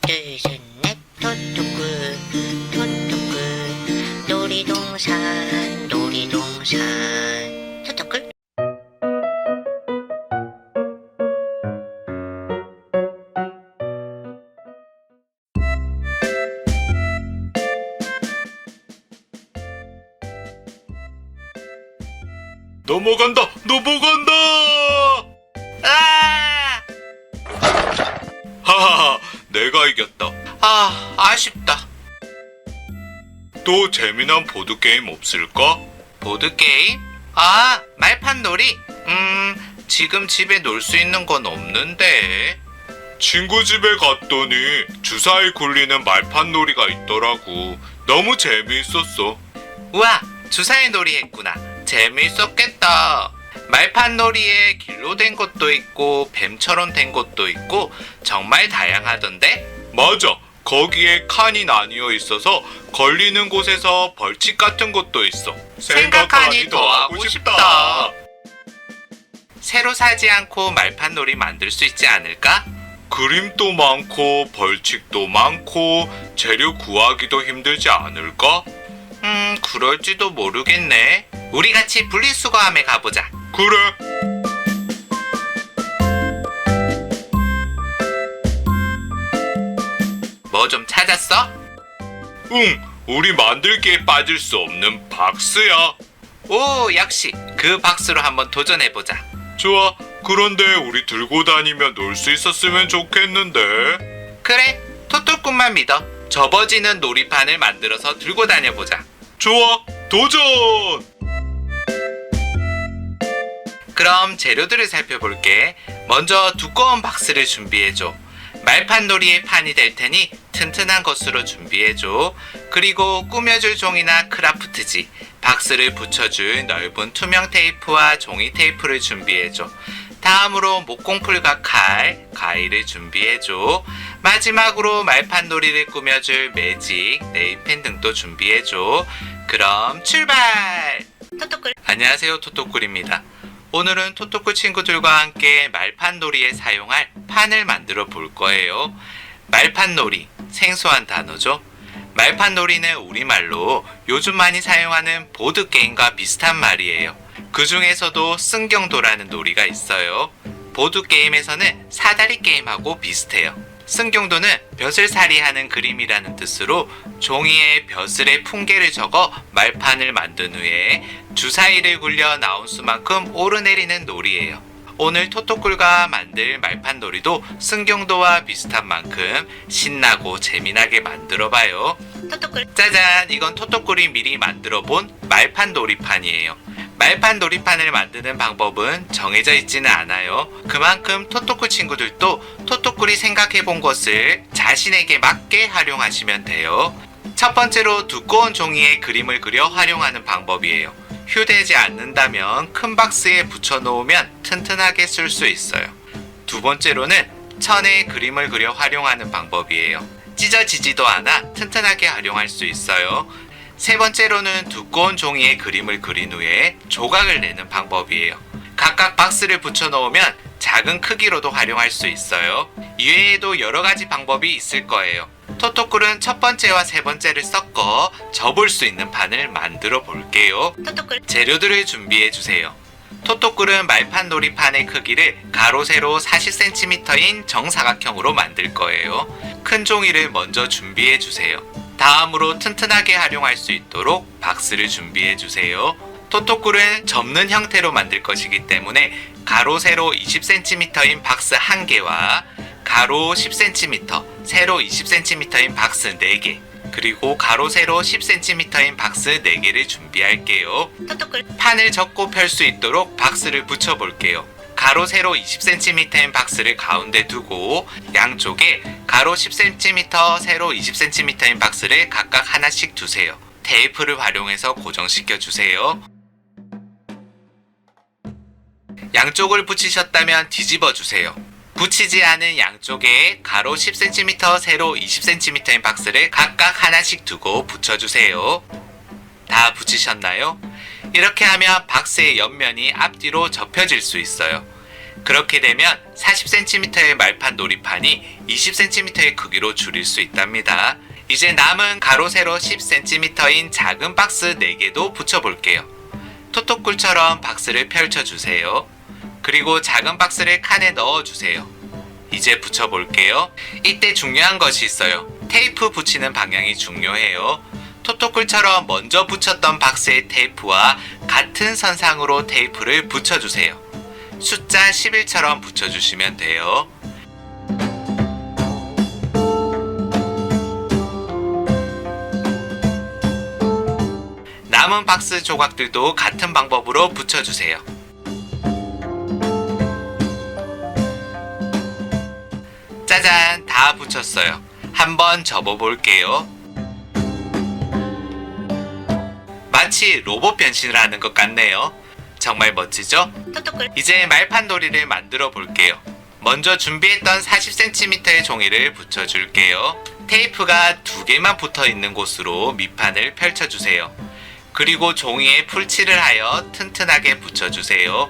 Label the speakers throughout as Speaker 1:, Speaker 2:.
Speaker 1: 둘, 셋, 넷, 토토꿀, 토토꿀, 놀이동산, 놀이동산, 토토꿀.
Speaker 2: 넘어간다! 넘어간다!
Speaker 1: 아!
Speaker 2: 하하하, 내가 이겼다.
Speaker 1: 아, 아쉽다.
Speaker 2: 또 재미난 보드게임 없을까?
Speaker 1: 보드게임? 아, 말판 놀이? 지금 집에 놀 수 있는 건 없는데.
Speaker 2: 친구 집에 갔더니 주사위 굴리는 말판 놀이가 있더라고. 너무 재미있었어.
Speaker 1: 우와, 주사위 놀이 했구나. 재미있었겠다. 말판 놀이에 길로 된 것도 있고 뱀처럼 된 것도 있고 정말 다양하던데?
Speaker 2: 맞아. 거기에 칸이 나뉘어 있어서 걸리는 곳에서 벌칙 같은 것도 있어.
Speaker 1: 생각하니 더 하고 싶다. 새로 사지 않고 말판 놀이 만들 수 있지 않을까?
Speaker 2: 그림도 많고 벌칙도 많고 재료 구하기도 힘들지 않을까?
Speaker 1: 그럴지도 모르겠네. 우리 같이 분리수거함에 가보자.
Speaker 2: 그래.
Speaker 1: 뭐 좀 찾았어?
Speaker 2: 응, 우리 만들기에 빠질 수 없는 박스야.
Speaker 1: 오, 역시 그 박스로 한번 도전해보자.
Speaker 2: 좋아. 그런데 우리 들고 다니며 놀 수 있었으면 좋겠는데.
Speaker 1: 그래, 토토꾼만 믿어. 접어지는 놀이판을 만들어서 들고 다녀보자.
Speaker 2: 좋아. 도전!
Speaker 1: 그럼 재료들을 살펴볼게. 먼저 두꺼운 박스를 준비해줘. 말판 놀이의 판이 될 테니 튼튼한 것으로 준비해줘. 그리고 꾸며줄 종이나 크라프트지, 박스를 붙여줄 넓은 투명 테이프와 종이 테이프를 준비해줘. 다음으로 목공풀과 칼, 가위를 준비해줘. 마지막으로 말판 놀이를 꾸며줄 매직, 네일펜 등도 준비해줘. 그럼 출발! 토토꿀. 안녕하세요, 토토꿀입니다. 오늘은 토토꿀 친구들과 함께 말판 놀이에 사용할 판을 만들어 볼 거예요. 말판 놀이, 생소한 단어죠. 말판 놀이는 우리말로 요즘 많이 사용하는 보드게임과 비슷한 말이에요. 그 중에서도 승경도라는 놀이가 있어요. 보드게임에서는 사다리 게임하고 비슷해요. 승경도는 벼슬살이 하는 그림이라는 뜻으로 종이에 벼슬의 풍계를 적어 말판을 만든 후에 주사위를 굴려 나온 수만큼 오르내리는 놀이예요. 오늘 토토꿀과 만들 말판 놀이도 승경도와 비슷한 만큼 신나고 재미나게 만들어봐요. 토토꿀. 짜잔, 이건 토토꿀이 미리 만들어본 말판 놀이판이에요. 말판 놀이판을 만드는 방법은 정해져 있지는 않아요. 그만큼 토토꿀 친구들도 토토꿀이 생각해본 것을 자신에게 맞게 활용하시면 돼요. 첫 번째로 두꺼운 종이에 그림을 그려 활용하는 방법이에요. 휴대하지 않는다면 큰 박스에 붙여놓으면 튼튼하게 쓸 수 있어요. 두 번째로는 천에 그림을 그려 활용하는 방법이에요. 찢어지지도 않아 튼튼하게 활용할 수 있어요. 세 번째로는 두꺼운 종이에 그림을 그린 후에 조각을 내는 방법이에요. 각각 박스를 붙여놓으면 작은 크기로도 활용할 수 있어요. 이외에도 여러 가지 방법이 있을 거예요. 토토꿀은 첫 번째와 세 번째를 섞어 접을 수 있는 판을 만들어 볼게요. 토토꿀. 재료들을 준비해 주세요. 토토꿀은 말판 놀이판의 크기를 가로 세로 40cm인 정사각형으로 만들 거예요. 큰 종이를 먼저 준비해 주세요. 다음으로 튼튼하게 활용할 수 있도록 박스를 준비해 주세요. 토토꿀은 접는 형태로 만들 것이기 때문에 가로 세로 20cm인 박스 1개와 가로 10cm, 세로 20cm인 박스 4개, 그리고 가로 세로 10cm인 박스 4개를 준비할게요. 토토꿀. 판을 접고 펼 수 있도록 박스를 붙여 볼게요. 가로 세로 20cm인 박스를 가운데 두고 양쪽에 가로 10cm, 세로 20cm인 박스를 각각 하나씩 두세요. 테이프를 활용해서 고정시켜 주세요. 양쪽을 붙이셨다면 뒤집어 주세요. 붙이지 않은 양쪽에 가로 10cm, 세로 20cm인 박스를 각각 하나씩 두고 붙여주세요. 다 붙이셨나요? 이렇게 하면 박스의 옆면이 앞뒤로 접혀질 수 있어요. 그렇게 되면 40cm의 말판 놀이판이 20cm의 크기로 줄일 수 있답니다. 이제 남은 가로 세로 10cm인 작은 박스 4개도 붙여볼게요. 토토꿀처럼 박스를 펼쳐주세요. 그리고 작은 박스를 칸에 넣어주세요. 이제 붙여볼게요. 이때 중요한 것이 있어요. 테이프 붙이는 방향이 중요해요. 토토꿀처럼 먼저 붙였던 박스의 테이프와 같은 선상으로 테이프를 붙여주세요. 숫자 11처럼 붙여주시면 돼요. 남은 박스 조각들도 같은 방법으로 붙여주세요. 짜잔! 다 붙였어요. 한번 접어볼게요. 마치 로봇 변신을 하는 것 같네요. 정말 멋지죠?
Speaker 3: 토토꿀
Speaker 1: 이제 말판 놀이를 만들어 볼게요. 먼저 준비했던 40cm의 종이를 붙여줄게요. 테이프가 2개만 붙어 있는 곳으로 밑판을 펼쳐주세요. 그리고 종이에 풀칠을 하여 튼튼하게 붙여주세요.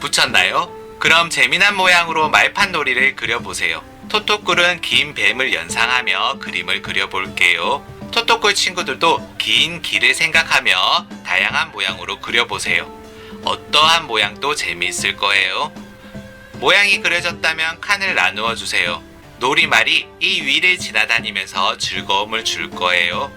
Speaker 1: 붙였나요? 그럼 재미난 모양으로 말판 놀이를 그려보세요. 토토꿀은 긴 뱀을 연상하며 그림을 그려볼게요. 토토꿀 친구들도 긴 길을 생각하며 다양한 모양으로 그려보세요. 어떠한 모양도 재미있을 거예요. 모양이 그려졌다면 칸을 나누어 주세요. 놀이말이 이 위를 지나다니면서 즐거움을 줄 거예요.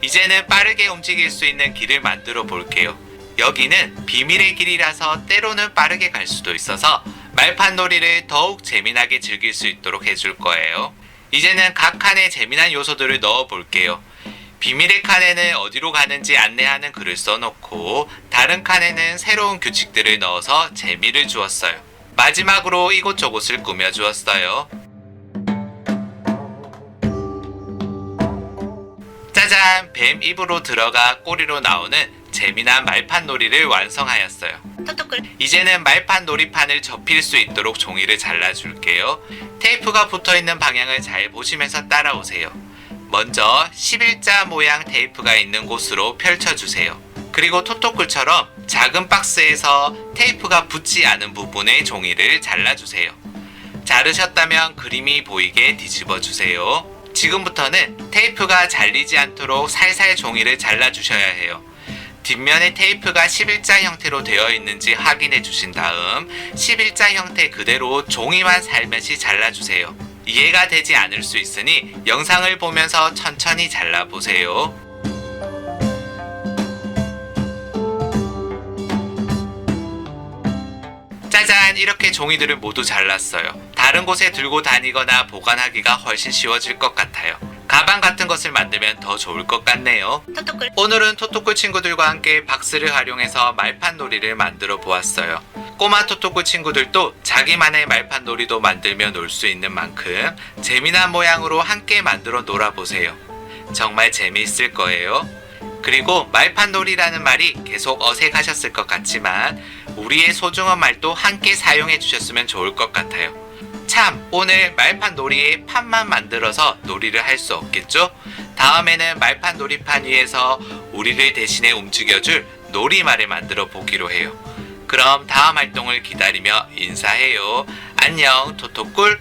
Speaker 1: 이제는 빠르게 움직일 수 있는 길을 만들어 볼게요. 여기는 비밀의 길이라서 때로는 빠르게 갈 수도 있어서 말판 놀이를 더욱 재미나게 즐길 수 있도록 해줄 거예요. 이제는 각 칸에 재미난 요소들을 넣어 볼게요. 비밀의 칸에는 어디로 가는지 안내하는 글을 써놓고 다른 칸에는 새로운 규칙들을 넣어서 재미를 주었어요. 마지막으로 이곳저곳을 꾸며주었어요. 짜잔! 뱀 입으로 들어가 꼬리로 나오는 재미난 말판 놀이를 완성하였어요.
Speaker 3: 토토꿀
Speaker 1: 이제는 말판 놀이판을 접힐 수 있도록 종이를 잘라줄게요. 테이프가 붙어있는 방향을 잘 보시면서 따라오세요. 먼저 11자 모양 테이프가 있는 곳으로 펼쳐주세요. 그리고 토토꿀처럼 작은 박스에서 테이프가 붙지 않은 부분의 종이를 잘라주세요. 자르셨다면 그림이 보이게 뒤집어주세요. 지금부터는 테이프가 잘리지 않도록 살살 종이를 잘라주셔야 해요. 뒷면에 테이프가 11자 형태로 되어 있는지 확인해 주신 다음 11자 형태 그대로 종이만 살며시 잘라주세요. 이해가 되지 않을 수 있으니 영상을 보면서 천천히 잘라보세요. 짜잔! 이렇게 종이들을 모두 잘랐어요. 다른 곳에 들고 다니거나 보관하기가 훨씬 쉬워질 것 같아요. 가방 같은 것을 만들면 더 좋을 것 같네요.
Speaker 3: 토토꿀
Speaker 1: 오늘은 토토꿀 친구들과 함께 박스를 활용해서 말판 놀이를 만들어 보았어요. 꼬마 토토꿀 친구들도 자기만의 말판 놀이도 만들며 놀 수 있는 만큼 재미난 모양으로 함께 만들어 놀아보세요. 정말 재미있을 거예요. 그리고 말판 놀이라는 말이 계속 어색하셨을 것 같지만 우리의 소중한 말도 함께 사용해 주셨으면 좋을 것 같아요. 참, 오늘 말판 놀이에 판만 만들어서 놀이를 할 수 없겠죠? 다음에는 말판 놀이판 위에서 우리를 대신에 움직여줄 놀이말을 만들어 보기로 해요. 그럼 다음 활동을 기다리며 인사해요. 안녕, 토토꿀.